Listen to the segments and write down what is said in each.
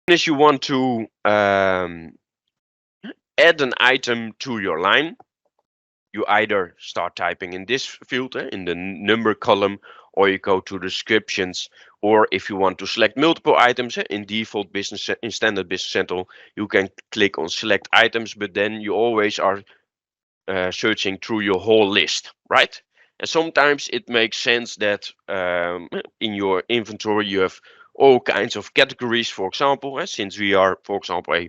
As you want to add an item to your line, you either start typing in this field, in the number column, or you go to descriptions, or if you want to select multiple items, in default business, in standard Business Central, you can click on select items, but then you always are searching through your whole list, right? And sometimes it makes sense that in your inventory you have all kinds of categories. For example, since we are, for example,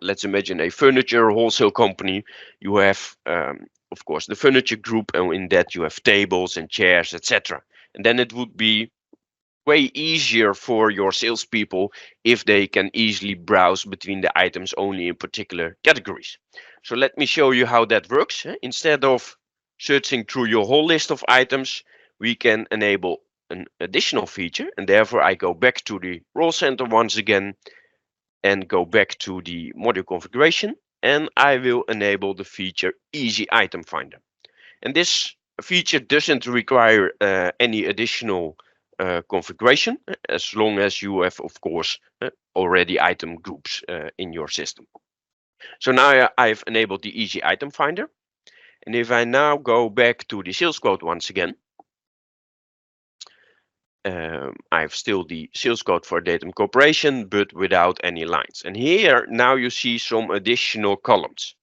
let's imagine a furniture wholesale company, you have of course the furniture group, and in that you have tables and chairs, etc. And then it would be way easier for your salespeople if they can easily browse between the items only in particular categories. So let me show you how that works. Instead of searching through your whole list of items, we can enable an additional feature, and therefore I go back to the role center once again and go back to the module configuration, and I will enable the feature Easy Item Finder. And this feature doesn't require any additional configuration, as long as you have, of course, already item groups in your system. So now I've enabled the Easy Item Finder. And if I now go back to the sales quote once again, I have still the sales code for Datum Corporation, but without any lines. And here now you see some additional columns.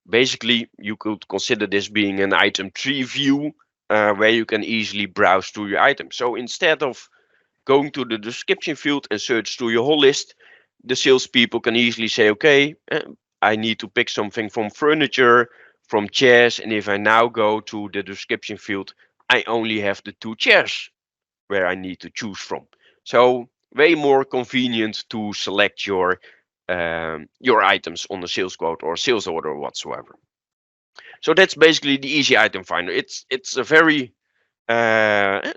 Basically, you could consider this being an item tree view where you can easily browse through your items. So instead of going to the description field and search through your whole list, the salespeople can easily say, okay, I need to pick something from furniture, from chairs, and if I now go to the description field, I only have the 2 chairs where I need to choose from. So way more convenient to select your items on the sales quote or sales order whatsoever. So that's basically the Easy Item Finder. It's a very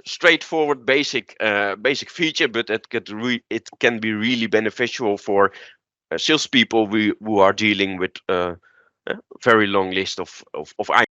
straightforward basic feature, but it can be really beneficial for salespeople who are dealing with a very long list of items.